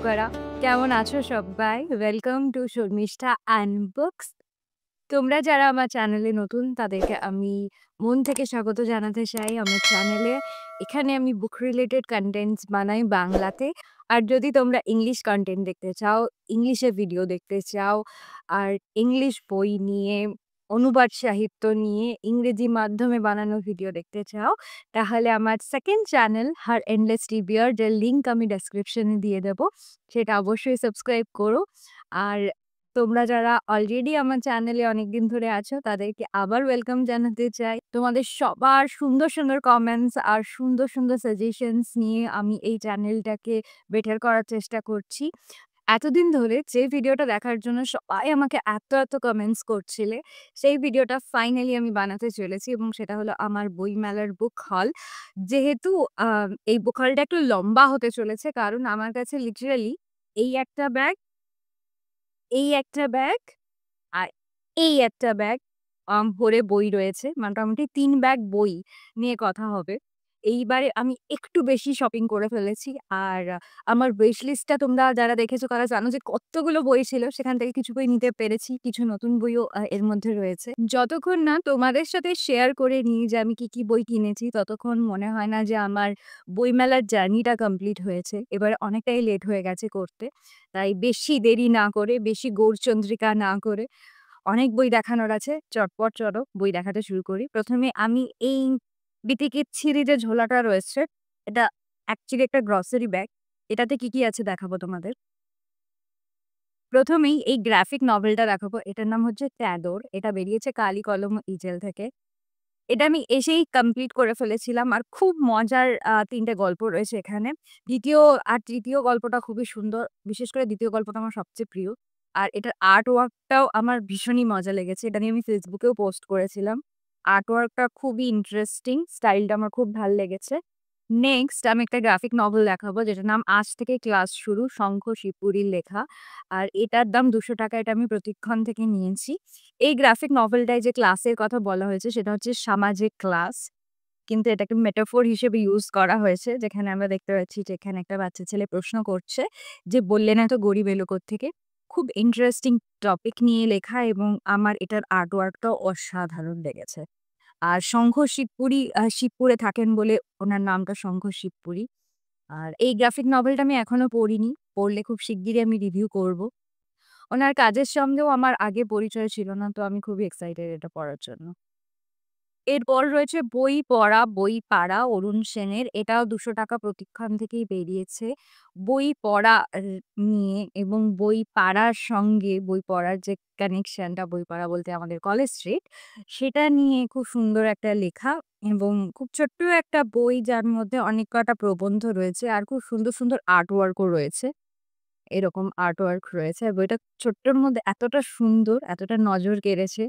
করা। কেমন আছো সবাই? Welcome to Sharmistha and books. তোমরা যারা আমার চ্যানেলে নতুন তাদেরকে আমি মন থেকে স্বাগত জানাতে চাই আমার চ্যানেলে। এখানে আমি বুক রিলেটেড কনটেন্টস বানাই বাংলাতে। আর যদি তোমরা ইংলিশ কনটেন্ট দেখতে চাও, ইংলিশে ভিডিও দেখতে চাও, আর ইংলিশ বই নিয়ে, অনুবাদ সাহিত্য নিয়ে ইংরেজি মাধ্যমে বানানো ভিডিও দেখতে চাও, তাহলে আমার সেকেন্ড চ্যানেল হার এন্ডলেস টিবিয়ার্ড এর লিঙ্ক আমি ডেসক্রিপশনে দিয়ে দেবো। সেটা অবশ্যই সাবস্ক্রাইব করো। আর তোমরা যারা অলরেডি আমার চ্যানেলে অনেকদিন ধরে আছো তাদেরকে আবার ওয়েলকাম জানাতে চাই। তোমাদের সবার সুন্দর, সুন্দর কমেন্টস আর সুন্দর, সুন্দর সাজেশনস নিয়ে আমি এই চ্যানেলটাকে বেটার করার চেষ্টা করছি। এতদিন ধরে যে ভিডিওটা দেখার জন্য সবাই আমাকে এত কমেন্টস করছিলে, সেই ভিডিওটা ফাইনালি আমি বানাতে চলেছি এবং সেটা হলো আমার বইমেলার বুক হল। যেহেতু এই বুক হলটা একটু লম্বা হতে চলেছে কারণ আমার কাছে লিটারালি এই একটা ব্যাগ, এই একটা ব্যাগ আর এই একটা ব্যাগ ভরে বই রয়েছে। মোটামুটি ৩ ব্যাগ বই নিয়ে কথা হবে। এইবারে আমি একটু বেশি শপিং করে ফেলেছি। আর আমার উইশ লিস্টটা তোমরা যারা দেখেছো তারা জানো যে কতগুলো বই ছিল। সেখান থেকে কিছু বই নিতে পেরেছি। কিছু নতুন বইও এর মধ্যে রয়েছে। যতক্ষণ না তোমাদের সাথে শেয়ার করে নিই যে আমি কি বই কিনেছি, ততক্ষণ মনে হয় না যে আমার বইমেলার জার্নিটা কমপ্লিট হয়েছে। এবারে অনেকটাই লেট হয়ে গেছে করতে। তাই বেশি দেরি না করে, বেশি গৌরচন্দ্রিকা না করে অনেক বই দেখানোর আছে। চটপট চলো বই দেখাতে শুরু করি। ১ম এ আমি এই বিতিকিচ্ছিরি যে ঝোলাটা রয়েছে, এটা অ্যাকচুয়ালি একটা গ্রসারি ব্যাগ। এটাতে কি আছে দেখাবো তোমাদের। ১ম এই এই গ্রাফিক নভেলটা দেখাবো। এটার নাম হচ্ছে 'ট্যাডোর'। এটা বেরিয়েছে কালি কলম ইজেল থেকে। এটা আমি এসেই কমপ্লিট করে ফেলেছিলাম। আর খুব মজার ৩ টে গল্প রয়েছে এখানে। ২য় আর ৩য় গল্পটা খুবই সুন্দর। বিশেষ করে ২য় গল্পটা আমার সবচেয়ে প্রিয়। আর এটার আর্ট ওয়ার্কটাও আমার ভীষণই মজা লেগেছে। এটা নিয়ে আমি ফেসবুকেও পোস্ট করেছিলাম। আর্ট ওয়ার্কটা খুবই ইন্টারেস্টিং। স্টাইলটা আমার খুব ভাল লেগেছে। নেক্সট আমি একটা গ্রাফিক নভেল দেখাবো যেটার নাম 'আজ থেকে ক্লাস শুরু', শঙ্খ শিবপুরীর লেখা। আর এটার দাম ৳২০০। এটা আমি প্রতিক্ষণ থেকে নিয়েছি। এই গ্রাফিক নভেলটায় যে ক্লাসের কথা বলা হয়েছে সেটা হচ্ছে সামাজিক ক্লাস। কিন্তু এটাকে মেটাফোর হিসেবে ইউজ করা হয়েছে। যেখানে আমরা দেখতে পাচ্ছি যে এখানে একটা বাচ্চা ছেলে প্রশ্ন করছে যে, "বললেন এত গরিব এলো কোত্থেকে?" খুব ইন্টারেস্টিং টপিক নিয়ে লেখা এবং আমার এটার আর্ট ওয়ার্কটাও অসাধারণ লেগেছে। আর শঙ্খ শিবপুরী শিবপুরে থাকেন বলে ওনার নামটা শঙ্খ শিবপুরী। আর এই গ্রাফিক নভেলটা আমি এখনো পড়িনি। পড়লে খুব শিগগিরই আমি রিভিউ করব। ওনার কাজের সঙ্গেও আমার আগে পরিচয় ছিল না। তো আমি খুবই এক্সাইটেড এটা পড়ার জন্য। এরপর রয়েছে বই পড়া, বই পাড়া অরুণ সেনের। এটাও ৳২০০ প্রতিক্ষণ থেকেই বেরিয়েছে। বই পড়া নিয়ে এবং বই পাড়ার সঙ্গে বই পড়ার যে কানেকশনটা, বই পড়া বলতে আমাদের কলেজ স্ট্রিট, সেটা নিয়ে খুব সুন্দর একটা লেখা এবং খুব ছোট্ট একটা বই যার মধ্যে অনেক কটা প্রবন্ধ রয়েছে আর খুব সুন্দর, সুন্দর আর্ট ওয়ার্কও রয়েছে। এরকম আর্ট ওয়ার্ক রয়েছে। আর বইটা ছোট্টর মধ্যে এতটা সুন্দর, এতটা নজর কেড়েছে।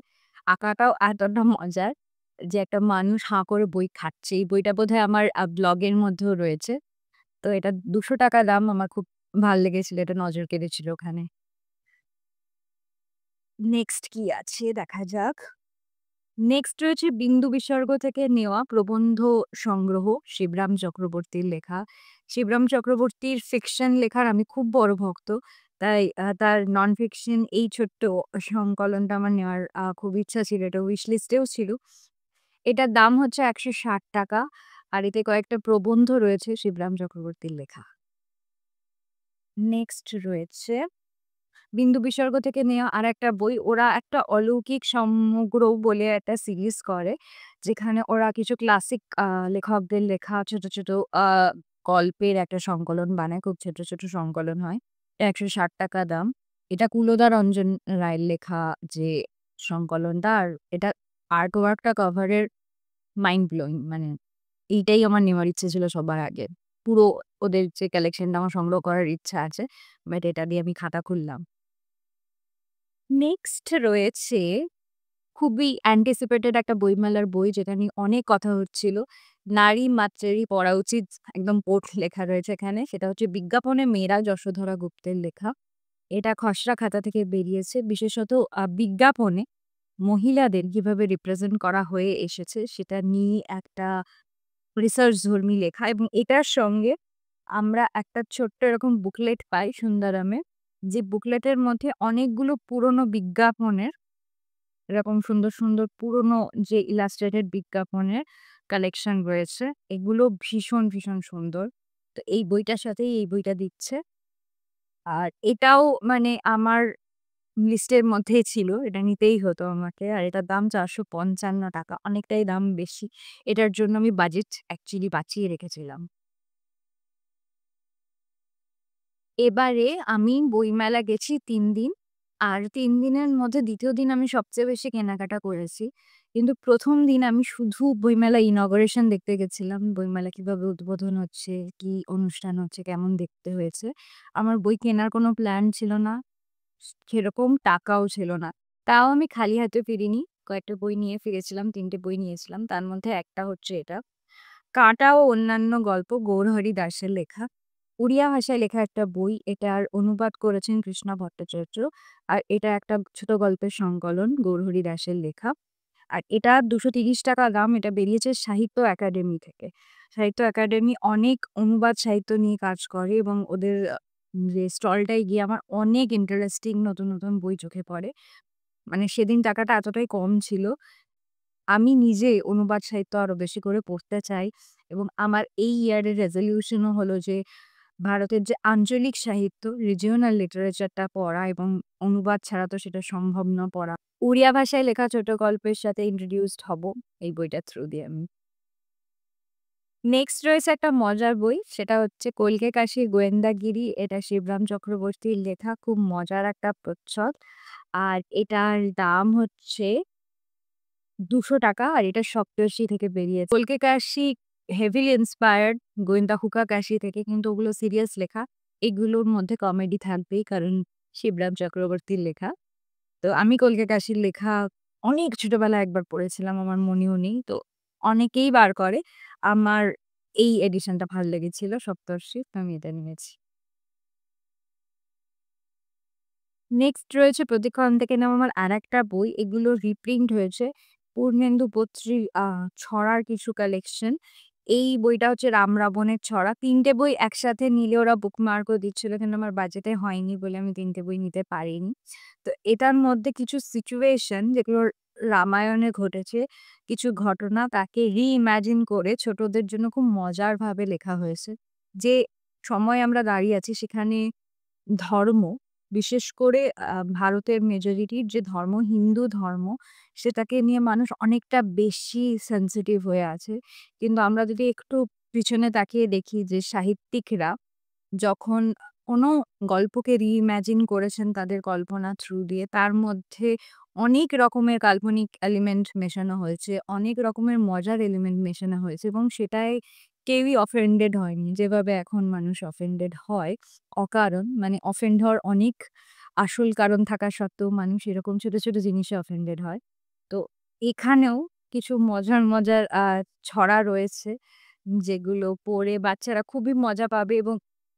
আঁকাটাও এতটা মজার যে একটা মানুষ হাঁ করে বই খাচ্ছে। এই বইটা বোধহয় আমার ব্লগের মধ্যেও রয়েছে। তো এটা ৳২০০ দাম। আমার খুব ভাল লেগেছিল। এটা নজর কেড়েছিল ওখানে। নেক্সট কি আছে দেখা যাক। নেক্সট রয়েছে বিন্দু বিসর্গ থেকে নেওয়া প্রবন্ধ সংগ্রহ শিবরাম চক্রবর্তীর লেখা। শিবরাম চক্রবর্তীর ফিকশন লেখার আমি খুব বড় ভক্ত। তাই তার নন ফিকশন এই ছোট্ট সংকলনটা আমার নেওয়ার খুব ইচ্ছা ছিল। এটা উইশ লিস্টেও ছিল। এটার দাম হচ্ছে ৳১৬০ আর এতে কয়েকটা প্রবন্ধ রয়েছে শিবরাম চক্রবর্তীর লেখা। নেক্সট রয়েছে বিন্দু বিসর্গ থেকে নেওয়া আরেকটা বই। ওরা একটা অলৌকিক সমগ্র বলে একটা সিরিজ করে। যেখানে ওরা কিছু ক্লাসিক লেখকদের লেখা ছোট আ গল্পের একটা সংকলন বানায়। খুব ছোট সংকলন হয়। ৳১৬০ দাম। এটা কুলদা রঞ্জন রায়ের লেখা যে সংকলনটা। আর এটা আর্ট ওয়ার্কটা কভারের মাইন্ড ব্লোয়িং। মানে এইটাই আমার নেওয়ার ইচ্ছে ছিল সবার আগে। পুরো ওদের যে কালেকশনটা আমার সংগ্রহ করার ইচ্ছা আছে। বাট এটা দিয়ে আমি খাতা খুললাম। নেক্সট রয়েছে খুবই অ্যান্টিসিপেটেড একটা বইমেলার বই যেটা নিয়ে অনেক কথা হচ্ছিল। নারী মাত্রেরই পড়া উচিত একদম কোট লেখা রয়েছে এখানে। সেটা হচ্ছে 'বিজ্ঞাপনে মেয়েরা' যশোধরা গুপ্তের লেখা। এটা খসড়া খাতা থেকে বেরিয়েছে। বিশেষত বিজ্ঞাপনে মহিলাদের কিভাবে রিপ্রেজেন্ট করা হয়ে এসেছে সেটা নিয়ে একটা রিসার্চ ধর্মী লেখা এবং এটার সঙ্গে আমরা একটা ছোট্ট এরকম বুকলেট পাই সুন্দরমে। যে বুকলেটের মধ্যে অনেকগুলো পুরনো বিজ্ঞাপনের এরকম সুন্দর, সুন্দর পুরনো যে ইলাস্ট্রেটেড বিজ্ঞাপনের কালেকশন রয়েছে, এগুলো ভীষণ, ভীষণ সুন্দর। তো এই বইটার সাথেই এই বইটা দিচ্ছে। আর এটাও মানে আমার লিস্টের মধ্যেই ছিল। এটা নিতেই হতো আমাকে। আর এটার দাম ৳৪৫৫ অনেকটাই দাম বেশি। এটার জন্য আমি বাজেট অ্যাকচুয়ালি বাঁচিয়ে রেখেছিলাম। এবারে আমি বইমেলা গেছি ৩ দিন। আর ৩ দিনের মধ্যে ২য় দিন আমি সবচেয়ে বেশি কেনাকাটা করেছি। কিন্তু ১ম দিন আমি শুধু বইমেলা ইনগরেশন দেখতে গেছিলাম। বইমেলা কিভাবে উদ্বোধন হচ্ছে, কি অনুষ্ঠান হচ্ছে, কেমন দেখতে হয়েছে। আমার বই কেনার কোনো প্ল্যান ছিল না। সেরকম টাকাও ছিল না। তাও আমি খালি হাতে ফিরিনি। কয়েকটা বই নিয়ে ফিরেছিলাম। ৩ টে বই নিয়েছিলাম। তার মধ্যে একটা হচ্ছে এটা। 'কাঁটা ও অন্যান্য গল্প' গৌরহরি দাসের লেখা। উড়িয়া ভাষায় লেখা একটা বই। এটার অনুবাদ করেছেন কৃষ্ণা ভট্টাচার্য। আর এটা একটা ছোট গল্পের সংকলন গৌরহরি দাসের লেখা। আর এটা ৳২৩০ দাম। এটা বেরিয়েছে সাহিত্য একাডেমি থেকে। সাহিত্য একাডেমি অনেক অনুবাদ সাহিত্য নিয়ে কাজ করে এবং ওদের যে স্টলটায় গিয়ে আমার অনেক ইন্টারেস্টিং নতুন, নতুন বই চোখে পড়ে। মানে সেদিন টাকাটা এতটাই কম ছিল। আমি নিজে অনুবাদ সাহিত্য আরো বেশি করে পড়তে চাই এবং আমার এই ইয়ারের রেজোলিউশন ও হলো যে ভারতের যে আঞ্চলিক সাহিত্য রিজিওনাল লিটারেচারটা পড়া এবং অনুবাদ ছাড়া তো সেটা সম্ভব না পড়া। উড়িয়া ভাষায় লেখা ছোট গল্পের সাথে ইন্ট্রোডিউসড হব এই বইটার থ্রু দিয়ে আমি। নেক্সট রয়েছে একটা মজার বই। সেটা হচ্ছে 'কল্কে কাশীর গোয়েন্দাগিরি'। এটা শিবরাম চক্রবর্তীর লেখা। খুব মজার একটা প্রচ্ছদ। আর এটার দাম হচ্ছে ৳২০০ আর এটা সপ্তর্ষি থেকে বেরিয়েছে। 'কল্কে কাশী' হেভিলি ইন্সপায়ার্ড গোয়েন্দা হুকা কাশি থেকে কিন্তু ওগুলো সিরিয়াস লেখা। এগুলোর মধ্যে কমেডি থাকবেই কারণ শিবরাম চক্রবর্তীর লেখা। তো আমি 'কল্কে কাশীর' লেখা অনেক ছোটবেলায় একবার পড়েছিলাম। আমার মনেও নেই। তো অনেকেই বার করে। আমার এই এডিশনটা ভাল লেগেছিল 'সপ্তর্ষি'। তো আমি এটা নিয়েছি। নেক্সট রয়েছে প্রতীক্ষণ থেকে নেওয়া আমার আরেকটা বই। এগুলো রিপ্রিন্ট হয়েছে। পূর্ণেন্দু বত্রীর ছড়ার কিছু কালেকশন। এই বইটা হচ্ছে 'রাম রাবণের ছড়া'। ৩ টে বই একসাথে নিলে ওরা বুকমার্কও দিচ্ছিল। কিন্তু আমার বাজেটে হয়নি বলে আমি ৩ টে বই নিতে পারিনি। তো এটার মধ্যে কিছু সিচুয়েশন যেগুলো রামায়ণে ঘটেছে, কিছু ঘটনা তাকে রি-ইমাজিন করে ছোটদের জন্য খুব মজারভাবে লেখা হয়েছে। যে সময়ে আমরা দাঁড়িয়ে আছি সেখানে ধর্ম, বিশেষ করে ভারতের মেজরিটির যে ধর্ম, হিন্দু ধর্ম, সেটাকে নিয়ে মানুষ অনেকটা বেশি সেনসিটিভ হয়ে আছে। কিন্তু আমরা যদি একটু পিছনে তাকিয়ে দেখি যে সাহিত্যিকরা যখন কোনো গল্পকে রি-ইমাজিন করেছেন তাদের কল্পনা থ্রু দিয়ে, তার মধ্যে অনেক রকমের কাল্পনিক এলিমেন্ট মেশানো হয়েছে, অনেক রকমের মজার এলিমেন্ট মেশানো হয়েছে এবং সেটায় কেউই অফেন্ডেড হয়নি। যেভাবে এখন মানুষ অফেন্ডেড হয় অকারণ, মানে অফেন্ড হওয়ার অনেক আসল কারণ থাকা সত্ত্বেও মানুষ এরকম ছোট, ছোট জিনিসে অফেন্ডেড হয়। তো এখানেও কিছু মজার, মজার ছড়া রয়েছে যেগুলো পড়ে বাচ্চারা খুবই মজা পাবে এবং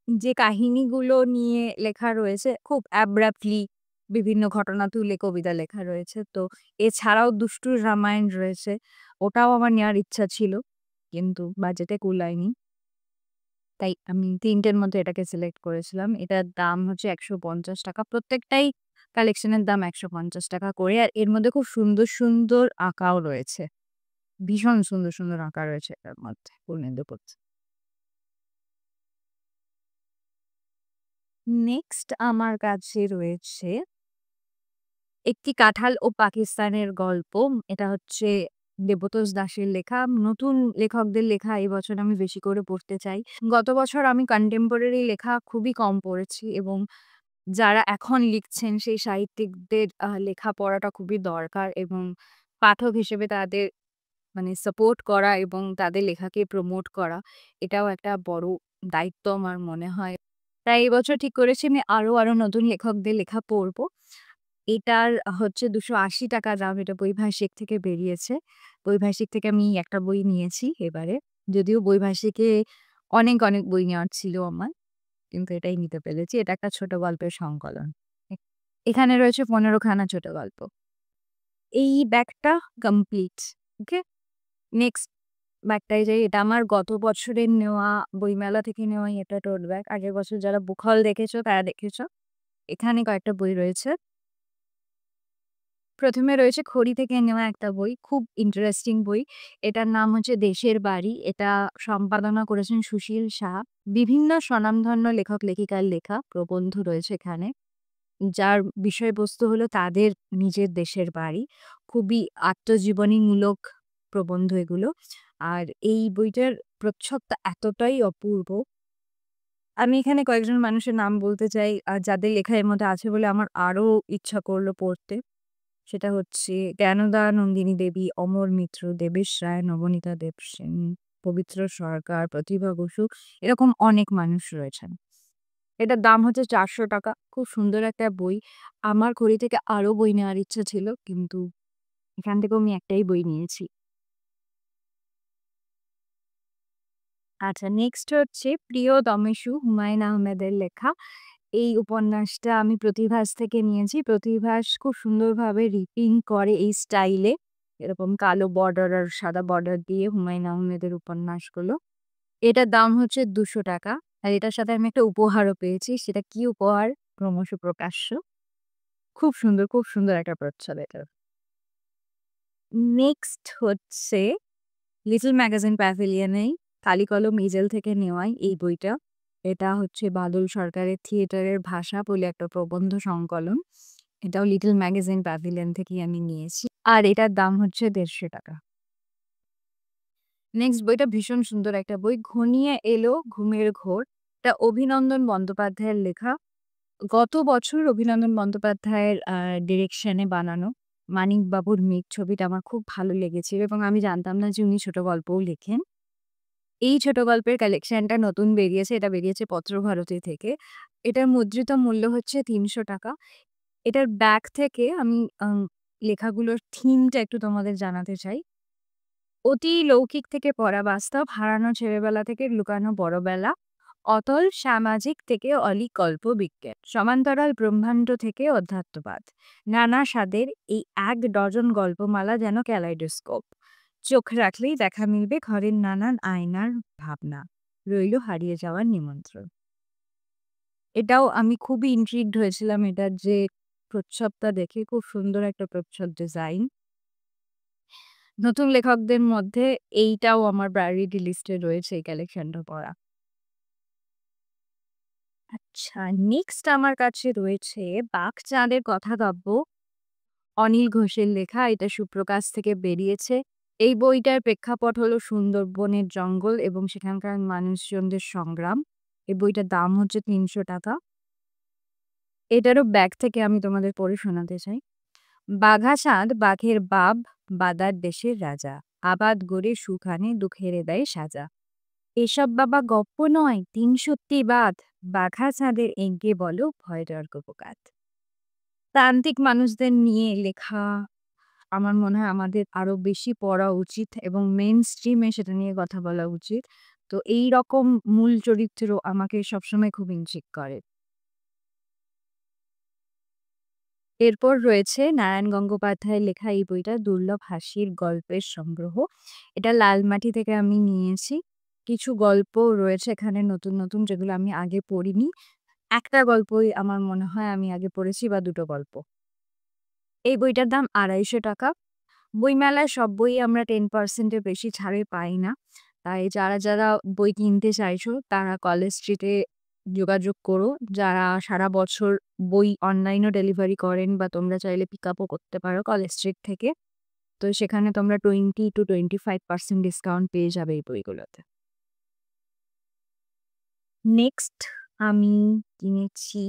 যে কাহিনীগুলো নিয়ে লেখা রয়েছে খুব অ্যাব্রাপ্টলি বিভিন্ন ঘটনা তুলে কবিতা লেখা রয়েছে। তো এছাড়াও দুষ্টুর রামায়ণ রয়েছে। ওটাও আমার নেওয়ার ইচ্ছা ছিল। কিন্তু বাজেটে কুলায়নি। তাই আমি ৩ টের মধ্যে এটাকে সিলেক্ট করেছিলাম। এটার দাম হচ্ছে ৳১৫০। প্রত্যেকটাই কালেকশনের দাম ৳১৫০ করে। আর এর মধ্যে খুব সুন্দর, সুন্দর আঁকাও রয়েছে। ভীষণ সুন্দর, সুন্দর আঁকা রয়েছে এটার মধ্যে পূর্ণেন্দু পুত্র। নেক্সট আমার কাছে রয়েছে একটি কাঁঠাল ও পাকিস্তানের গল্প। এটা হচ্ছে দেবতোষ দাসের লেখা। নতুন লেখকদের লেখা এই বছর আমি বেশি করে পড়তে চাই। গত বছর আমি কন্টেম্পোরারি লেখা খুবই কম পড়েছি এবং যারা এখন লিখছেন সেই সাহিত্যিকদের লেখা পড়াটা খুবই দরকার এবং পাঠক হিসেবে তাদের মানে সাপোর্ট করা এবং তাদের লেখাকে প্রমোট করা এটাও একটা বড় দায়িত্ব আমার মনে হয়। তাই এবছর ঠিক করেছি আমি আরো নতুন লেখকদের লেখা পড়ব। এটার হচ্ছে ৳২৮০ দাম। এটা বৈভাষিক থেকে বেরিয়েছে। বৈভাষিক থেকে আমি একটা বই নিয়েছি এবারে। যদিও বৈভাষিকে অনেক, অনেক বই নেওয়ার ছিল আমার। কিন্তু এটাই নিতে পেরেছি। এটা একটা ছোট গল্পের সংকলন। এ এখানে রয়েছে ১৫ খানা ছোট গল্প। এই ব্যাগটা কমপ্লিট। ওকে? নেক্সট ব্যাগটায় যাই। এটা আমার গত বছরের নেওয়া বইমেলা থেকে নেওয়াই এটা টোট ব্যাগ। আগের বছর যারা বুক হল দেখেছো তারা দেখেছো। এখানে কয়েকটা বই রয়েছে। ১ম এ রয়েছে খড়ি থেকে নেওয়া একটা বই। খুব ইন্টারেস্টিং বই। এটার নাম হচ্ছে 'দেশের বাড়ি'। এটা সম্পাদনা করেছেন সুশীল সাহা। বিভিন্ন স্বনামধন্য লেখক-লেখিকার লেখা প্রবন্ধ রয়েছে এখানে। যার বিষয়বস্তু হলো তাদের নিজের দেশের বাড়ি। খুবই আত্মজীবনীমূলক প্রবন্ধ এগুলো। আর এই বইটার প্রচ্ছদটা এতটাই অপূর্ব। আমি এখানে কয়েকজন মানুষের নাম বলতে চাই যাদের লেখা এর মধ্যে আছে বলে আমার আরো ইচ্ছা করল পড়তে। সেটা হচ্ছে জ্ঞানদা নন্দিনী দেবী, অমর মিত্র, দেবেশ রায়, নবনীতা দেবসেন, পবিত্র সরকার, প্রতিভা বসু, এরকম অনেক মানুষ রয়েছেন। এটার দাম হচ্ছে ৳৪০০। খুব সুন্দর একটা বই। আমার খড়ি থেকে আরো বই নেওয়ার ইচ্ছা ছিল। কিন্তু এখান থেকেও আমি একটাই বই নিয়েছি। আচ্ছা, নেক্সট হচ্ছে 'প্রিয় দমেশু' হুমায়ূন আহমেদের লেখা। এই উপন্যাসটা আমি প্রতিভাস থেকে নিয়েছি। প্রতিভাস খুব সুন্দরভাবে রিপিং করে এই স্টাইলে। এরকম কালো বর্ডার আর সাদা বর্ডার দিয়ে হুমায়ূন আহমেদের উপন্যাসগুলো। এটার দাম হচ্ছে ৳২০০। আর এটার সাথে আমি একটা উপহারও পেয়েছি। সেটা কি উপহার? ক্রমশ প্রকাশ্য। খুব সুন্দর একটা প্রচ্ছদ এটার। নেক্সট হচ্ছে 'লিটল ম্যাগাজিন প্যাভিলিয়ন'-এই কালি-কলম ইজেল থেকে নেওয়াই এই বইটা। এটা হচ্ছে বাদল সরকারের 'থিয়েটারের ভাষা' বলে একটা প্রবন্ধ সংকলন। এটাও লিটল ম্যাগাজিন প্যাভিলিয়ন থেকেই আমি নিয়েছি। আর এটার দাম হচ্ছে ৳১৫০। নেক্সট বইটা ভীষণ সুন্দর একটা বই। 'ঘনিয়ে এলো ঘুমের ঘোর'। এটা অভিনন্দন বন্দ্যোপাধ্যায়ের লেখা। গত বছর অভিনন্দন বন্দ্যোপাধ্যায়ের ডিরেকশন এ বানানো 'মানিকবাবুর মেঘ' ছবিটা আমার খুব ভালো লেগেছিল এবং আমি জানতাম না যে উনি ছোট গল্পও লেখেন। এই ছোট গল্পের কালেকশনটা নতুন বেরিয়েছে। এটা বেরিয়েছে পত্রভারতী থেকে। এটার মুদ্রিত মূল্য হচ্ছে ৳৩০০। এটার ব্যাক থেকে আমি লেখাগুলোর থিমটা একটু তোমাদের জানাতে চাই। অতি লৌকিক থেকে পরাবাস্তব, হারানো ছেলেবেলা থেকে লুকানো বড়বেলা, অতল সামাজিক থেকে অলিকল্প বিজ্ঞান, সমান্তরাল ব্রহ্মাণ্ড থেকে অধ্যাত্মবাদ। নানা স্বাদের এই ১ ডজন গল্পমালা যেন ক্যালাইডোস্কোপ। চোখ রাখলেই দেখা মিলবে ঘরের নানান আয়নার ভাবনা। রইল হারিয়ে যাওয়ার নিমন্ত্রণ। এটাও আমি খুবই ইন্ট্রিগড হয়েছিলাম এটার যে প্রচ্ছদটা দেখে। খুব সুন্দর একটা প্রচ্ছদ ডিজাইন। নতুন লেখকদের মধ্যে এইটাও আমার প্রায়োরিটি লিস্টে রয়েছে এই কালেকশনটা পড়া। আচ্ছা, নেক্সট আমার কাছে রয়েছে 'বাকচাঁদের কথাকাব্য', অনিল ঘোষের লেখা। এটা সুপ্রকাশ থেকে বেরিয়েছে। এই বইটার প্রেক্ষাপট হলো সুন্দরবনের জঙ্গল এবং সেখানকার মানুষজনদের সংগ্রাম। এই বইটার দাম হচ্ছে ৳৩০০। এটারও ব্যাক থেকে আমি তোমাদের পড়ে শোনাতে চাই। বাঘাচাঁদ বাঘের বাপ, বাদার দেশের রাজা, আবাদ গড়ে সুখ আনে দুঃখেরে দেয় সাজা। এসব বাবা গপ্প নয়, ৩ সত্যি বাদ, বাঘাচাঁদের এঁকে বলো ভয়ডর গোপকাত। প্রান্তিক মানুষদের নিয়ে লেখা আমার মনে হয় আমাদের আরো বেশি পড়া উচিত এবং মেইন স্ট্রিমে সেটা নিয়ে কথা বলা উচিত। তো এইরকম মূল চরিত্র আমাকে সবসময় খুব ইন্ট্রিগ করে। এরপর রয়েছে নারায়ণ গঙ্গোপাধ্যায়ের লেখা এই বইটা 'দুর্লভ হাসির গল্পের সংগ্রহ'। এটা লালমাটি থেকে আমি নিয়েছি। কিছু গল্প রয়েছে এখানে নতুন, নতুন যেগুলো আমি আগে পড়িনি। একটা গল্পই আমার মনে হয় আমি আগে পড়েছি বা ২ টো গল্প। এই বইটার দাম ৳২৫০। বইমেলায় সব বই আমরা 10% এর বেশি ছাড়ে পাই না। তাই যারা বই কিনতে চাইছো তারা কলেজ স্ট্রিটে যোগাযোগ করো। যারা সারা বছর বই অনলাইনেও ডেলিভারি করেন বা তোমরা চাইলে পিক আপও করতে পারো কলেজ স্ট্রিট থেকে। তো সেখানে তোমরা 20 to 25% ডিসকাউন্ট পেয়ে যাবে এই বইগুলোতে। নেক্সট আমি কিনেছি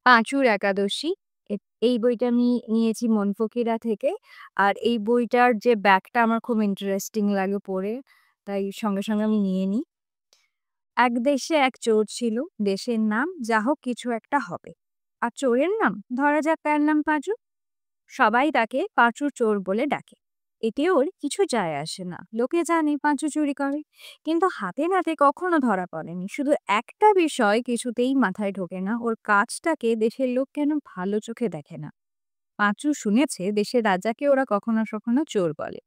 'পাঁচুর একাদশী'। এ এই বইটা আমি নিয়েছি মনফকিরা থেকে। আর এই বইটার যে ব্যাকটা আমার খুব ইন্টারেস্টিং লাগে পড়ে। তাই সঙ্গে, সঙ্গে আমি নিয়ে নিই। এক দেশে এক চোর ছিল, দেশের নাম যা হোক কিছু একটা হবে। আর চোরের নাম ধরা যাক তার নাম পাঁচু। সবাই তাকে পাঁচু চোর বলে ডাকে। এতে ওর কিছু যায় আসে না, লোকে জানে পাঁচু চুরি করে। কিন্তু হাতে নাতে কখনো ধরা পড়েনি। শুধু একটা বিষয় কিছুতেই মাথায় ঢোকে না, ওর কাজটাকে দেশের লোক কেন ভালো চোখে দেখে না। পাঁচু শুনেছে দেশের রাজাকে ওরা কখনো কখনো চোর বলে।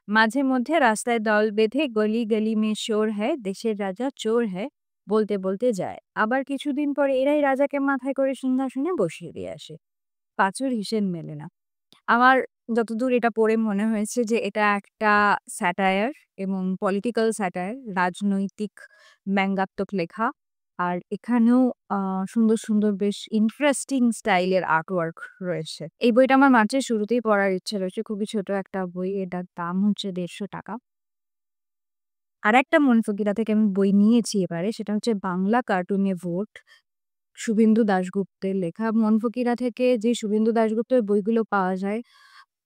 মাঝে মধ্যে রাস্তায় দল বেঁধে গলি গলি মে শোর হ্যায়, দেশের রাজা চোর হ্যায় বলতে বলতে যায়। আবার কিছুদিন পরে এরাই রাজাকে মাথায় করে সিংহাসনে বসিয়ে দিয়ে আসে। পাঁচুর হিসেব মেলে না। আমার যতদূর এটা পড়ে মনে হয়েছে যে এটা একটা স্যাটায়ার এবং পলিটিক্যাল স্যাটায়ার, রাজনৈতিক ব্যঙ্গাত্মক লেখা। আর এখানেও সুন্দর, সুন্দর বেশ ইন্টারেস্টিং স্টাইলের আর্টওয়ার্ক রয়েছে। এই বইটা আমার মার্চের শুরুতেই পড়ার ইচ্ছে রয়েছে। খুবই ছোট একটা বই। এটার দাম হচ্ছে ৳১৫০। আরেকটা মনফকিরা থেকে আমি বই নিয়েছি এবারে। সেটা হচ্ছে বাংলা কার্টুনে ভোট। শুভেন্দু দাশগুপ্তের লেখা। মনফকিরা থেকে যে শুভেন্দু দাশগুপ্তের বইগুলো পাওয়া যায়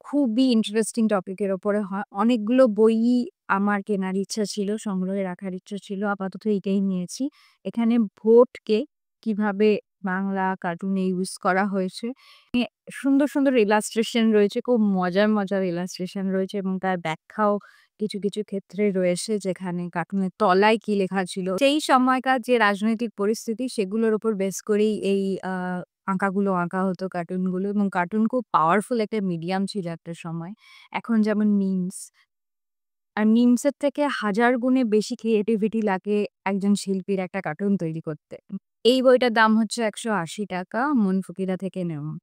খুবই ইন্টারেস্টিং টপিকের ওপরে হয়। অনেকগুলো বইই আমার কেনার ইচ্ছা ছিল, সংগ্রহে রাখার ইচ্ছা ছিল। আপাতত এটাই নিয়েছি। এখানে ভোটকে কিভাবে বাংলা কার্টুনে ইউজ করা হয়েছে, সুন্দর, সুন্দর ইলাস্ট্রেশন রয়েছে। খুব মজার, মজার ইলাস্ট্রেশন রয়েছে এবং তার ব্যাখ্যাও কিছু, কিছু ক্ষেত্রে রয়েছে যেখানে কার্টুনের তলায় কি লেখা ছিল। সেই সময়কার যে রাজনৈতিক পরিস্থিতি সেগুলোর উপর বেস করেই এই আ আঁকাগুলো আঁকা হতো কার্টুনগুলো এবং কার্টুন খুব পাওয়ারফুল একটা মিডিয়াম ছিল একটা সময়। এখন যেমন মিমস, আর মিমসের থেকে হাজার গুণে বেশি ক্রিয়েটিভিটি লাগে একজন শিল্পীর একটা কার্টুন তৈরি করতে। এই বইটার দাম হচ্ছে ৳১৮০। মনফকিরা থেকে নেওয়া।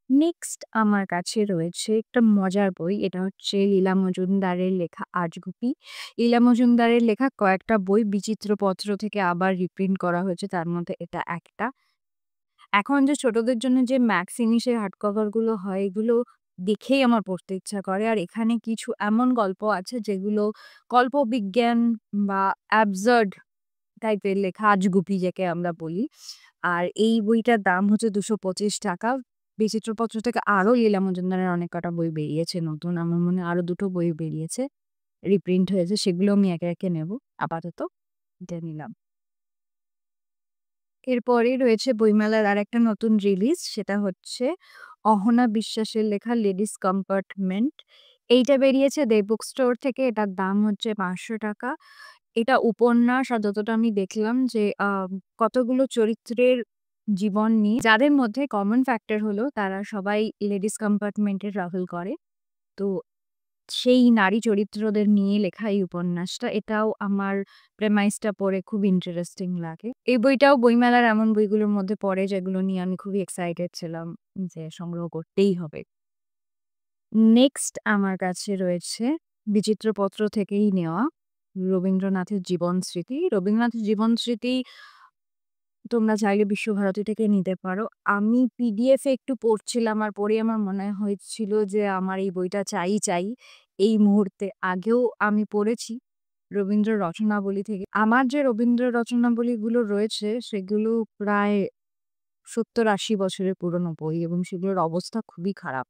নেক্সট আমার কাছে রয়েছে একটা মজার বই। এটা হচ্ছে লীলা মজুমদারের লেখা 'আজগুবি'। লীলা মজুমদারের লেখা কয়েকটা বই বিচিত্রপত্র থেকে আবার রিপ্রিন্ট করা হয়েছে। তার মধ্যে এটা একটা। এখন যে ছোটদের জন্য যে ম্যাক্স ইনিশের হার্ড কভার গুলো হয়, এগুলো দেখেই আমার পড়তে ইচ্ছা করে। আর এখানে কিছু এমন গল্প আছে যেগুলো কল্পবিজ্ঞান বা অ্যাবসার্ড টাইপের লেখা, আজগুবি যাকে আমরা বলি। আর এই বইটার দাম হচ্ছে ৳২২৫। বিচিত্রপত্র থেকে আরো লীলা মজুমদারের অনেক কটা বই বেরিয়েছে নতুন। আমার মনে হয় আরো ২ টো বই বেরিয়েছে, রিপ্রিন্ট হয়েছে। সেগুলো আমি একে, একে নেব। আপাতত এটা নিলাম। এরপরেই রয়েছে বইমেলার আরেকটা নতুন রিলিজ। সেটা হচ্ছে অহনা বিশ্বাসের লেখা 'লেডিস কম্পার্টমেন্ট'। এইটা বেরিয়েছে দে বুক স্টোর থেকে। এটার দাম হচ্ছে ৳৫০০। এটা উপন্যাস। আর যতটা আমি দেখলাম যে কতগুলো চরিত্রের জীবন নিয়ে, যাদের মধ্যে কমন ফ্যাক্টর হলো তারা সবাই লেডিস কম্পার্টমেন্টে ট্রাভেল করে। তো সেই নারী চরিত্রদের নিয়ে লেখা এই উপন্যাসটা। এটাও আমার প্রেমাইসটা পড়ে খুব ইন্টারেস্টিং লাগে। এই বইটাও বইমেলার এমন বইগুলোর মধ্যে পড়ে যেগুলো নিয়ে আমি খুবই এক্সাইটেড ছিলাম যে সংগ্রহ করতেই হবে। নেক্সট আমার কাছে রয়েছে বিচিত্রপত্র থেকেই নেওয়া রবীন্দ্রনাথের জীবন স্মৃতি। রবীন্দ্রনাথের জীবন স্মৃতি তোমরা চাইলে বিশ্বভারতী থেকে নিতে পারো। আমি পিডিএফ এ একটু পড়ছিলাম আর পড়ে আমার মনে হয়েছিল যে আমার এই বইটা চাই এই মুহূর্তে। আগেও আমি পড়েছি রবীন্দ্র রচনাবলী থেকে। আমার যে রবীন্দ্র রচনাবলীগুলো রয়েছে সেগুলো প্রায় ৭০-৮০ বছরের পুরনো বই এবং সেগুলোর অবস্থা খুবই খারাপ।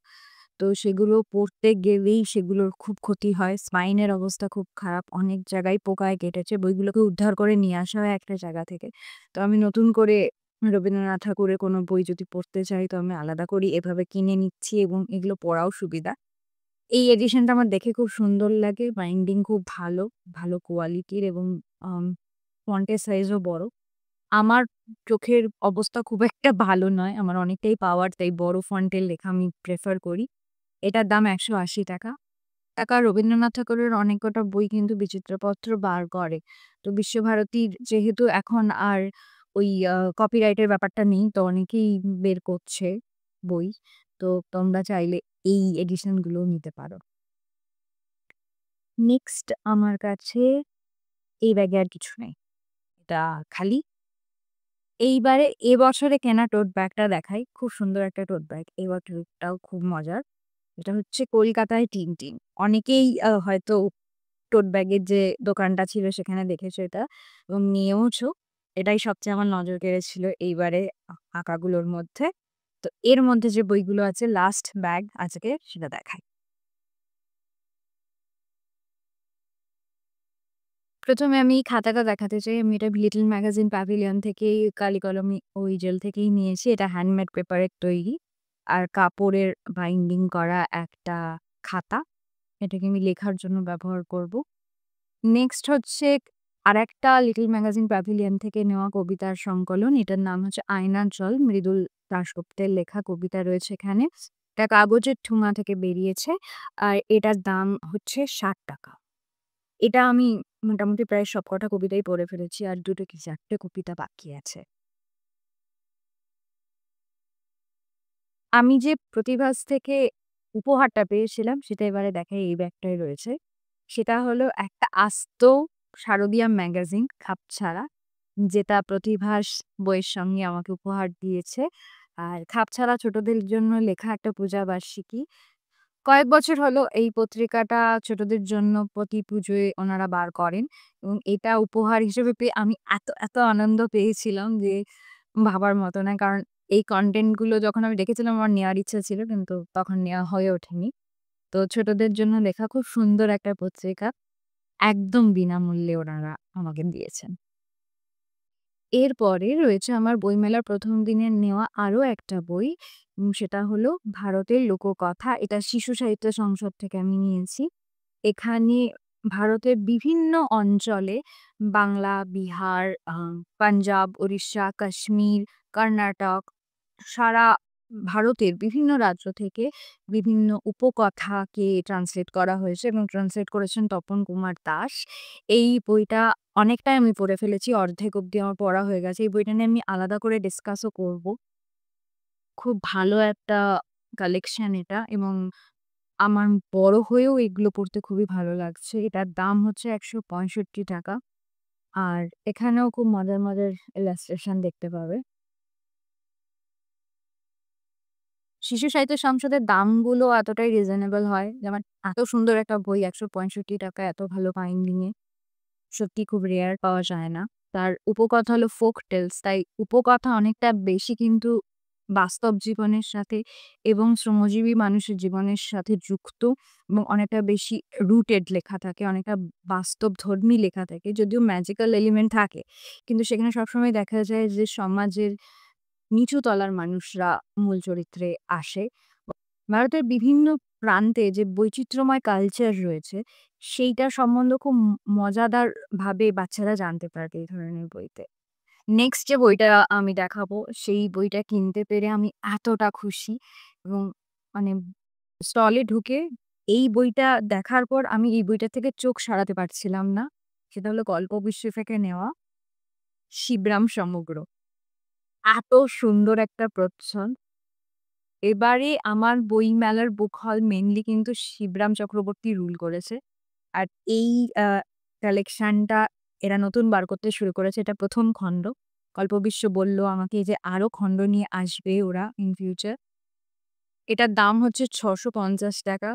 তো সেগুলো পড়তে গেলেই সেগুলোর খুব ক্ষতি হয়। স্পাইনের অবস্থা খুব খারাপ। অনেক জায়গায় পোকায় কেটেছে। বইগুলোকে উদ্ধার করে নিয়ে আসা হয় একটা জায়গা থেকে। তো আমি নতুন করে রবীন্দ্রনাথ ঠাকুরের কোনো বই যদি পড়তে চাই তো আমি আলাদা করে এভাবে কিনে নিচ্ছি এবং এগুলো পড়াও সুবিধা। এই এডিশনটা আমার দেখে খুব সুন্দর লাগে। বাইন্ডিং খুব ভালো, ভালো কোয়ালিটির এবং আম ফন্টের সাইজও বড়। আমার চোখের অবস্থা খুব একটা ভালো নয়। আমার অনেকটাই পাওয়ার, তাই বড় ফন্টের লেখা আমি প্রেফার করি। এটার দাম ৳১৮০। রবীন্দ্রনাথ ঠাকুরের অনেক কটা বই কিন্তু বিচিত্রপত্র বার করে। তো বিশ্বভারতীর যেহেতু এখন আর ওই কপিরাইটের ব্যাপারটা নেই, তো অনেকেই বের করছে বই। তো তোমরা চাইলে এই এডিশন গুলোও নিতে পারো। নেক্সট আমার কাছে এই ব্যাগে আর কিছু নেই। এটা খালি। এইবারে এবছরে কেনা টোট ব্যাগটা দেখাই। খুব সুন্দর একটা টোট ব্যাগ। এবার টোটটাও খুব মজার। এটা হচ্ছে কলকাতায় 'টিনটিন'। অনেকেই হয়তো টোট ব্যাগের যে দোকানটা ছিল সেখানে দেখেছো এটা এবং নিয়েওছো। এটাই সবচেয়ে আমার নজর কেড়েছিল এইবারে আঁকাগুলোর মধ্যে। তো এর মধ্যে যে বইগুলো আছে লাস্ট ব্যাগ আজকে সেটা দেখাই। ১ম এ আমি খাতাটা দেখাতে চাই। আমি এটা লিটল ম্যাগাজিন প্যাভিলিয়ন থেকেই কালি-কলমে ওরিজেল থেকেই নিয়েছি। এটা হ্যান্ডমেড পেপারের তৈরি। আর কাপড়ের বাইন্ডিং করা একটা খাতা। এটাকে আমি লেখার জন্য ব্যবহার করব। নেক্সট হচ্ছে আরেকটা লিটল ম্যাগাজিন প্যাভিলিয়ন থেকে নেওয়া কবিতার সংকলন। এটার নাম হচ্ছে 'আয়নার জল'। মৃদুল দাশগুপ্তের লেখা কবিতা রয়েছে এখানে। একটা কাগজের ঠোঙা থেকে বেরিয়েছে। আর এটার দাম হচ্ছে ৳৬০। এটা আমি মোটামুটি প্রায় সবকটা কবিতাই পড়ে ফেলেছি। আর ২ টো কি ৪ টে কবিতা বাকি আছে। আমি যে প্রতিভাস থেকে উপহারটা পেয়েছিলাম সেটা এবারে দেখাই এই ব্যাগটায় রয়েছে। সেটা হলো একটা আস্ত শারদীয়া ম্যাগাজিন খাপছাড়া, যেটা প্রতিভাস বইয়ের সঙ্গে আমাকে উপহার দিয়েছে। আর খাপছাড়া ছোটদের জন্য লেখা একটা পূজাবার্ষিকী। কয়েক বছর হলো এই পত্রিকাটা ছোটদের জন্য প্রতি পুজোয় ওনারা বার করেন এবং এটা উপহার হিসেবে পেয়ে আমি এত আনন্দ পেয়েছিলাম যে ভাবার মতো না। কারণ এই কনটেন্ট গুলো যখন আমি দেখেছিলাম আমার নেওয়ার ইচ্ছা ছিল কিন্তু তখন নেওয়া হয়ে ওঠেনি। তো ছোটদের জন্য লেখা খুব সুন্দর একটা পত্রিকা। একদম বিনামূল্যে ওনারা আমাকে দিয়েছেন। এরপরে রয়েছে আমার বইমেলার ১ম দিনের নেওয়া আরো একটা বই। সেটা হলো ভারতের লোককথা। এটা শিশু সাহিত্য সংসদ থেকে আমি নিয়েছি। এখানে ভারতের বিভিন্ন অঞ্চলে বাংলা, বিহার, পাঞ্জাব, ওড়িশা, কাশ্মীর, কর্ণাটক, সারা ভারতের বিভিন্ন রাজ্য থেকে বিভিন্ন উপকথাকে ট্রান্সলেট করা হয়েছে এবং ট্রান্সলেট করেছেন তপন কুমার দাস। এই বইটা অনেকটাই আমি পড়ে ফেলেছি। অর্ধেক অব্দি আমার পড়া হয়ে গেছে। এই বইটা নিয়ে আমি আলাদা করে ডিসকাসও করব। খুব ভালো একটা কালেকশন এটা এবং আমার বড় হয়েও এগুলো পড়তে খুবই ভালো লাগছে। এটার দাম হচ্ছে ৳১৬৫। আর এখানেও খুব মজার ইলাস্ট্রেশন দেখতে পাবে। শিশু সাহিত্য সংসদের দামগুলো এতটাই রিজনেবল হয়। যেমন এত সুন্দর একটা বই ৳১৬৫ এত ভালো বাইন্ডিং এ সত্যি খুব রেয়ার পাওয়া যায় না। তার উপকথা হলো ফোক টেলস। তাই উপকথা অনেকটা বেশি কিন্তু বাস্তব জীবনের সাথে এবং শ্রমজীবী মানুষের জীবনের সাথে যুক্ত এবং অনেকটা বেশি রুটেড লেখা থাকে, অনেকটা বাস্তবধর্মী লেখা থাকে। যদিও ম্যাজিক্যাল এলিমেন্ট থাকে। কিন্তু সেখানে সবসময় দেখা যায় যে সমাজের নিচু তলার মানুষরা মূল চরিত্রে আসে। ভারতের বিভিন্ন প্রান্তে যে বৈচিত্র্যময় কালচার রয়েছে, সেইটা সম্বন্ধে খুব মজাদারভাবে বাচ্চারা জানতে পারবে এই ধরনের বইতে। নেক্সট যে বইটা আমি দেখাবো, সেই বইটা কিনতে পেরে আমি এতটা খুশি এবং মানে স্টলে ঢুকে এই বইটা দেখার পর আমি এই বইটা থেকে চোখ সরাতে পারছিলাম না। সেটা হলো গল্পবিশ্ব থেকে নেওয়া 'শিবরাম সমগ্র'। এত সুন্দর একটা প্রচ্ছদ। এবারে আমার বইমেলার বুক হল মেইনলি কিন্তু শিবরাম চক্রবর্তী রুল করেছে। আর এই আ কালেকশনটা এরা নতুন বার করতে শুরু করেছে। এটা ১ম খণ্ড। কল্পবিশ্ব বলল আমাকে যে আরো খণ্ড নিয়ে আসবে ওরা ইন ফিউচার। এটার দাম হচ্ছে ৳৬৫০।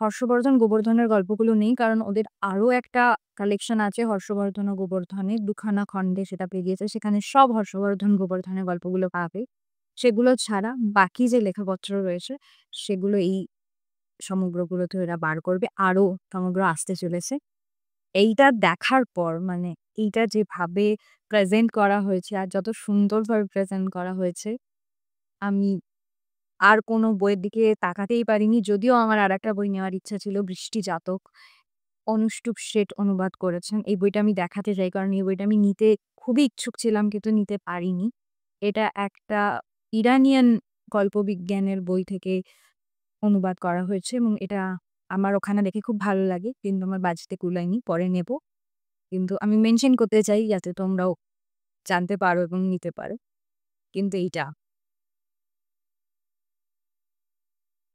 হর্ষবর্ধন, গোবর্ধনের গল্পগুলো নেই কারণ ওদের আরো একটা কালেকশন আছে হর্ষবর্ধন ও গোবর্ধনের ২ খানা খণ্ডে সেটা বেরিয়েছে। সেখানে সব হর্ষবর্ধন, গোবর্ধনের গল্পগুলো পাবে। সেগুলো ছাড়া বাকি যে লেখাপত্র রয়েছে সেগুলো এই সমগ্রগুলোতে ওরা বার করবে। আরো সমগ্র আসতে চলেছে। এইটা দেখার পর মানে এইটা যেভাবে প্রেজেন্ট করা হয়েছে আর যত সুন্দরভাবে প্রেজেন্ট করা হয়েছে, আমি আর কোনো বইয়ের দিকে তাকাতেই পারিনি। যদিও আমার আরেকটা বই নেওয়ার ইচ্ছা ছিল 'বৃষ্টি জাতক'। অনুষ্টুপ শেঠ অনুবাদ করেছেন। এই বইটা আমি দেখাতে চাই। কারণ এই বইটা আমি নিতে খুবই ইচ্ছুক ছিলাম কিন্তু নিতে পারিনি। এটা একটা ইরানিয়ান কল্পবিজ্ঞানের বই থেকে অনুবাদ করা হয়েছে এবং এটা আমার ওখানে দেখে খুব ভালো লাগে। কিন্তু আমার বাজেটে কুলায়নি। পরে নেব। কিন্তু আমি মেনশন করতে চাই যাতে তোমরাও জানতে পারো এবং নিতে পারো। কিন্তু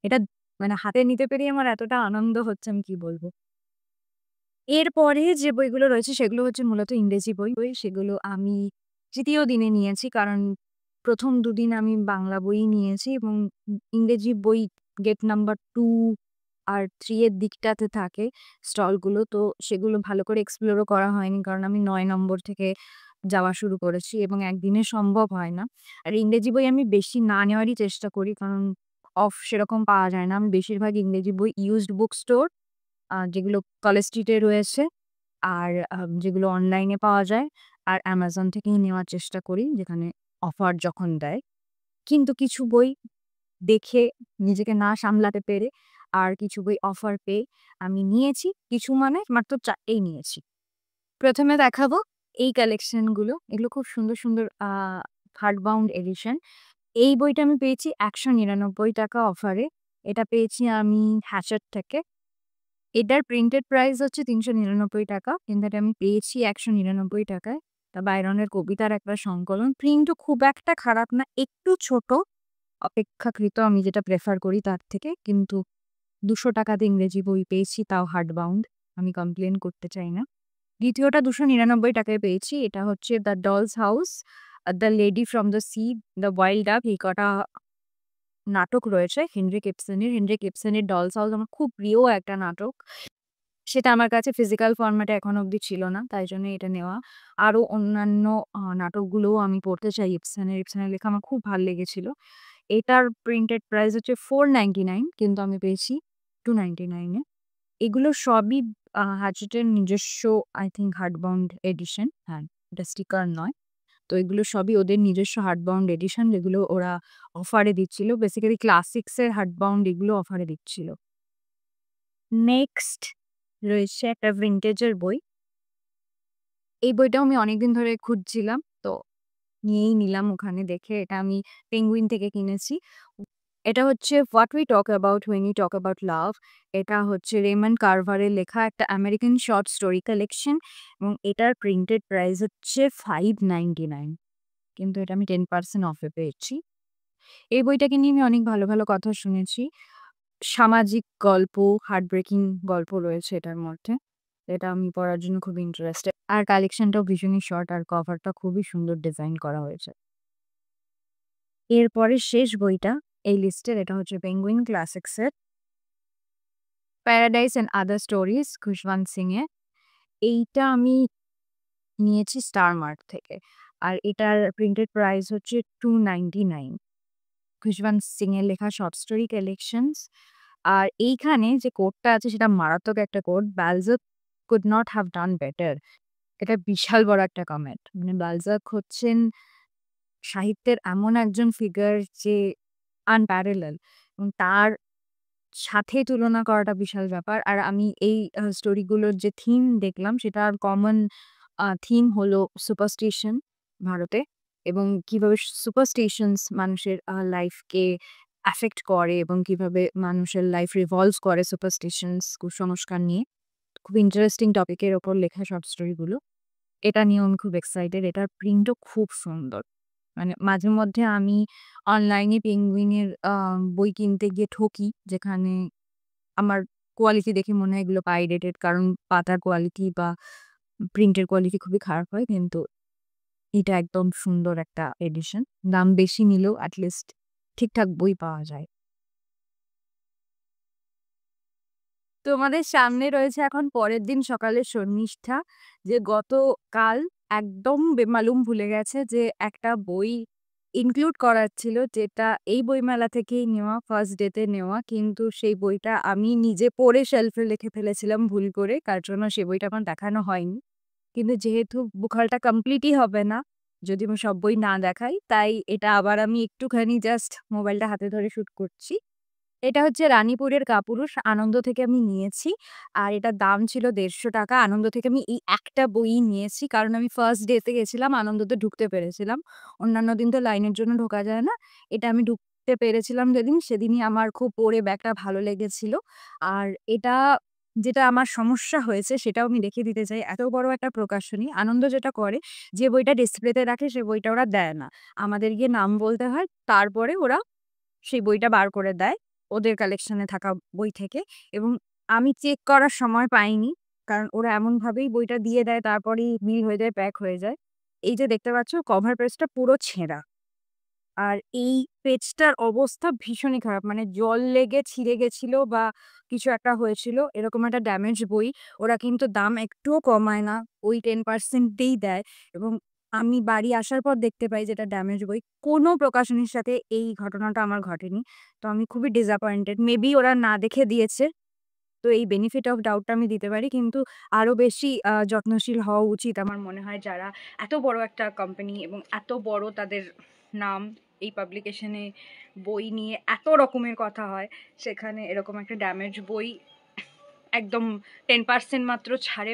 এটা মানে হাতে নিতে পেরেই আমার এতটা আনন্দ হচ্ছে আমি কি বলব। এরপরে যে বইগুলো রয়েছে সেগুলো হচ্ছে মূলত ইংরেজি বই। সেগুলো আমি ৩য় দিনে নিয়েছি। কারণ ১ম ২ দিন আমি বাংলা বই নিয়েছি এবং ইংরেজি বই গেট নাম্বার ২ আর ৩ এর দিকটাতে থাকে স্টলগুলো। তো সেগুলো ভালো করে এক্সপ্লোর ও করা হয়নি। কারণ আমি ৯ নম্বর থেকে যাওয়া শুরু করেছি এবং একদিনে সম্ভব হয় না। আর ইংরেজি বই আমি বেশি না নেওয়ারই চেষ্টা করি। কারণ অফ সেরকম পাওয়া যায় না। আমি বেশিরভাগ ইংরেজি বই ইউজড বুক স্টোর যেগুলো কলেজ স্ট্রিটে রয়েছে আর যেগুলো অনলাইনে পাওয়া যায় আর Amazon থেকেই নেওয়ার চেষ্টা করি যেখানে অফার যখন দেয়। কিন্তু কিছু বই দেখে নিজেকে না সামলাতে পেরে আর কিছু বই অফার পেয়ে আমি নিয়েছি। কিছু মানে মাত্র ৪ টেই নিয়েছি। ১ম এ দেখাবো এই কালেকশন গুলো। এগুলো খুব সুন্দর হার্ড বাউন্ড এডিশন। এই বইটা আমি পেয়েছি ৳১৯৯ অফারে। এটা পেয়েছি আমি হ্যাচার থেকে। এটার প্রিন্টেড প্রাইস হচ্ছে ৳৩৯৯ কিন্তু এটা আমি পেয়েছি ৳১৯৯ য়। তা বায়রনের কবিতার একটা সংকলন। প্রিন্টও খুব একটা খারাপ না, একটু ছোট অপেক্ষাকৃত আমি যেটা প্রেফার করি তার থেকে। কিন্তু ৳২০০ তে ইংরেজি বই পেয়েছি, তাও হার্ড বাউন্ড। আমি কমপ্লেন করতে চাই না। দ্বিতীয়টা ৳২৯৯ য় পেয়েছি। এটা হচ্ছে 'the dolls house', 'the lady from the sea', 'the wild ডাক' এই কটা নাটক রয়েছে হেনরিক ইবসেনের। হেনরিক ইবসেনের 'ডলস হাউস' আমার খুব প্রিয় একটা নাটক। সেটা আমার কাছে ফিজিক্যাল ফরম্যাটে এখনো অব্দি ছিল না। তাই জন্য এটা নেওয়া। আরো অন্যান্য নাটকগুলোও আমি পড়তে চাই ইবসেনের। ইবসেনের লেখা আমার খুব ভাল লেগেছিল। এটার প্রিন্টেড প্রাইস হচ্ছে ৳499 কিন্তু আমি পেয়েছি ৳299 এ। এগুলো সবই হ্যাচেটের নিজস্ব I think hard bound edition. হ্যাঁ, এটা স্টিকার নয়। তো এগুলো সবই ওদের নিজস্ব হার্ড বাউন্ড এডিশন, যেগুলো ওরা অফারে দিচ্ছিল। বেসিক্যালি ক্লাসিক্স এর হার্ড বাউন্ড এগুলো অফারে দিচ্ছিল। নেক্সট রয়েছে একটা ভিন্টেজের বই। এই বইটাও আমি অনেকদিন ধরে খুঁজছিলাম। তো নিয়েই নিলাম ওখানে দেখে। এটা আমি পেঙ্গুইন থেকে কিনেছি। এটা হচ্ছে 'what we talk about when we talk about লাভ'। এটা হচ্ছে রেমন্ড কারভারের লেখা একটা আমেরিকান শর্ট স্টোরি কালেকশন এবং এটার প্রিন্টেড প্রাইস হচ্ছে ৳599 কিন্তু এটা আমি 10% অফে পেয়েছি। এই বইটাকে নিয়ে আমি অনেক ভালো, ভালো কথা শুনেছি। সামাজিক গল্প, হার্ট ব্রেকিং গল্প রয়েছে এটার মধ্যে। এটা আমি পড়ার জন্য খুব ইন্টারেস্টেড। আর কালেকশনটাও ভীষণই শর্ট আর কভারটা খুবই সুন্দর ডিজাইন করা হয়েছে। এরপরে শেষ বইটা এই লিস্টের, এটা হচ্ছে পেঙ্গুইন ক্লাসিক্সের 'paradise and other stories' Khushwant Singh এর। এইটা আমি নিয়েছি স্টার মার্ট থেকে। আর এটার প্রিন্টেড প্রাইস হচ্ছে ৳299 খুশবন্ত সিং এর লেখা শর্ট স্টোরি কালেকশনস। আর এইখানে যে কোটটা আছে সেটা মারাত্মক একটা quote, 'Balzac could not have done better'. এটা বিশাল বড় একটা কমেন্ট। মানে বালজাক হচ্ছেন সাহিত্যের এমন একজন ফিগার যে আনপ্যারালাল এবং তার সাথে তুলনা করাটা বিশাল ব্যাপার। আর আমি এই স্টোরিগুলোর যে থিম দেখলাম সেটার কমন থিম হলো সুপারস্টিশন ভারতে এবং কিভাবে সুপারস্টিশনস মানুষের লাইফকে অ্যাফেক্ট করে এবং কিভাবে মানুষের লাইফ রিভলভস করে সুপারস্টিশনস কুসংস্কার নিয়ে। খুব ইন্টারেস্টিং টপিকের ওপর লেখা শর্ট স্টোরিগুলো। এটা নিয়েও আমি খুব এক্সাইটেড। এটার প্রিন্টও খুব সুন্দর। মানে মাঝে মধ্যে আমি অনলাইনে পেঙ্গুইনের বই কিনতে গিয়ে ঠকি, যেখানে আমার কোয়ালিটি দেখে মনে হয় এগুলো পাইরেটেড, কারণ পাতার কোয়ালিটি বা প্রিন্টের কোয়ালিটি খুবই খারাপ হয়। কিন্তু এটা একদম সুন্দর একটা এডিশন। দাম বেশি নিলেও এট লিস্ট ঠিকঠাক বই পাওয়া যায়। তোমাদের সামনে রয়েছে এখন পরের দিন সকালের শর্মিষ্ঠা, যে গতকাল একদম বেমালুম ভুলে গেছে যে একটা বই ইনক্লুড করার ছিল, যেটা এই বইমেলা থেকেই নেওয়া, ফার্স্ট ডেতে নেওয়া। কিন্তু সেই বইটা আমি নিজে পড়ে শেলফে রেখে ফেলেছিলাম ভুল করে, তার জন্য সেই বইটা আমার দেখানো হয়নি। কিন্তু যেহেতু বুক হলটা কমপ্লিটই হবে না যদি আমি সব বই না দেখাই, তাই এটা আবার আমি একটুখানি জাস্ট মোবাইলটা হাতে ধরে শুট করছি। এটা হচ্ছে রানীপুরের কাপুরুষ, আনন্দ থেকে আমি নিয়েছি। আর এটার দাম ছিল ৳১৫০। আনন্দ থেকে আমি এই একটা বইই নিয়েছি। কারণ আমি ফার্স্ট ডেতে গেছিলাম, আনন্দতে ঢুকতে পেরেছিলাম। অন্যান্য দিন তো লাইনের জন্য ঢোকা যায় না। এটা আমি ঢুকতে পেরেছিলাম যেদিন, সেদিনই আমার খুব পড়ে ব্যাগটা ভালো লেগেছিল। আর এটা যেটা আমার সমস্যা হয়েছে সেটাও আমি দেখিয়ে দিতে চাই। এত বড় একটা প্রকাশনী, আনন্দ যেটা করে, যে বইটা ডিসপ্লেতে রাখে সে বইটা ওরা দেয় না। আমাদের গিয়ে নাম বলতে হয়, তারপরে ওরা সেই বইটা বার করে দেয় ওদের কালেকশনে থাকা বই থেকে। এবং আমি চেক করার সময় পাইনি। কারণ ওরা এমনভাবেই বইটা দিয়ে দেয়, তারপরেই বিল হয়ে যায়, প্যাক হয়ে যায়। এই যে দেখতে পাচ্ছ, কভার পেজটা পুরো ছেঁড়া। আর এই পেজটার অবস্থা ভীষণই খারাপ। মানে জল লেগে ছিঁড়ে গেছিল বা কিছু একটা হয়েছিল। এরকম একটা ড্যামেজ বই। ওরা কিন্তু দাম একটুও কমায় না। ওই 10% তেই দেয় এবং আমি বাড়ি আসার পর দেখতে পাই যে এটা ড্যামেজ বই। কোনো প্রকাশনীর সাথে এই ঘটনাটা আমার ঘটেনি। তো আমি খুবই ডিসঅ্যাপয়েন্টেড। মেবি ওরা না দেখে দিয়েছে। তো এই বেনিফিট অফ ডাউটটা আমি দিতে পারি। কিন্তু আরো বেশি যত্নশীল হওয়া উচিত আমার মনে হয়, যারা এত বড় একটা কোম্পানি এবং এত বড় তাদের নাম, এই পাবলিকেশনে বই নিয়ে এত রকমের কথা হয়, সেখানে এরকম একটা ড্যামেজ বই একদম 10% মাত্র ছাড়ে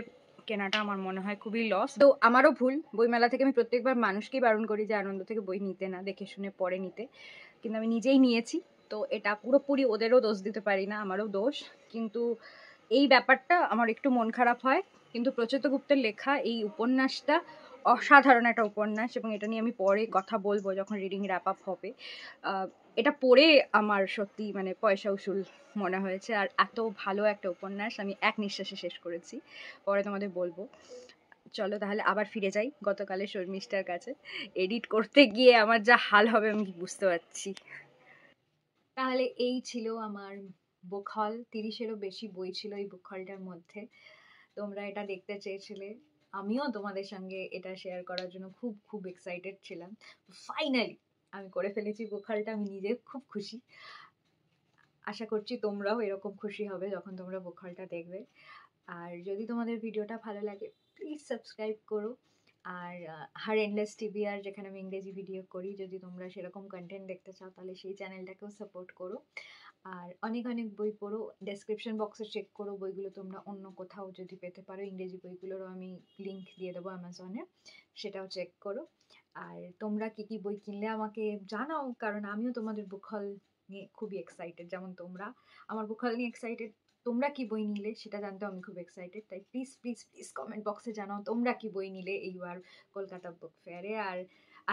কেনাটা আমার মনে হয় খুবই লস। তো আমারও ভুল, বইমেলা থেকে আমি প্রত্যেকবার মানুষকেই বারণ করি যে আনন্দ থেকে বই নিতে না, দেখে শুনে পরে নিতে, কিন্তু আমি নিজেই নিয়েছি। তো এটা পুরোপুরি ওদেরও দোষ দিতে পারি না, আমারও দোষ। কিন্তু এই ব্যাপারটা আমার একটু মন খারাপ হয়। কিন্তু প্রচলিত গুপ্তের লেখা এই উপন্যাসটা অসাধারণ একটা উপন্যাস, এবং এটা নিয়ে আমি পরে কথা বলবো যখন রিডিং র্যাপ আপ হবে। এটা পড়ে আমার সত্যি মানে পয়সা উসুল মনে হয়েছে, আর এত ভালো একটা উপন্যাস আমি এক নিঃশ্বাসে শেষ করেছি, পরে তোমাদের বলবো। চলো তাহলে আবার ফিরে যাই গতকালের শর্মিষ্ঠার কাছে। এডিট করতে গিয়ে আমার যা হাল হবে আমি বুঝতে পারছি। তাহলে এই ছিল আমার বুক হল। 30-এরও বেশি বই ছিল এই বুক হলটার মধ্যে। তোমরা এটা দেখতে চেয়েছিলে, আমিও তোমাদের সঙ্গে এটা শেয়ার করার জন্য খুব খুব এক্সাইটেড ছিলাম। ফাইনালি আমি করে ফেলেছি বুক হলটা, আমি নিজে খুব খুশি। আশা করছি তোমরাও এরকম খুশি হবে যখন তোমরা বুক হলটা দেখবে। আর যদি তোমাদের ভিডিওটা ভালো লাগে প্লিজ সাবস্ক্রাইব করো। আর হার এন্ডলেস টিভি আর যেখানে আমি ইংরেজি ভিডিও করি, যদি তোমরা সেরকম কন্টেন্ট দেখতে চাও তাহলে সেই চ্যানেলটাকেও সাপোর্ট করো। আর অনেক অনেক বই পড়ো, ডেসক্রিপশন বক্সে চেক করো বইগুলো তোমরা অন্য কোথাও যদি পেতে পারো, ইংরেজি বইগুলোরও আমি লিঙ্ক দিয়ে দেবো অ্যামাজনে, সেটাও চেক করো। আর তোমরা কি কি বই কিনলে আমাকে জানাও, কারণ আমিও তোমাদের বুক হল নিয়ে খুবই এক্সাইটেড, যেমন তোমরা আমার বুক হল নিয়ে এক্সাইটেড। তোমরা কি বই নিলে সেটা জানতেও আমি খুব এক্সাইটেড, তাই প্লিজ প্লিজ প্লিজ কমেন্ট বক্সে জানাও তোমরা কি বই নিলে এইবার কলকাতা বুক ফেয়ারে। আর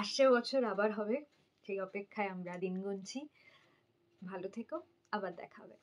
আসছে বছর আবার হবে, সেই অপেক্ষায় আমরা দিন গুনছি। ভালো থেকো, আবার দেখা হবে।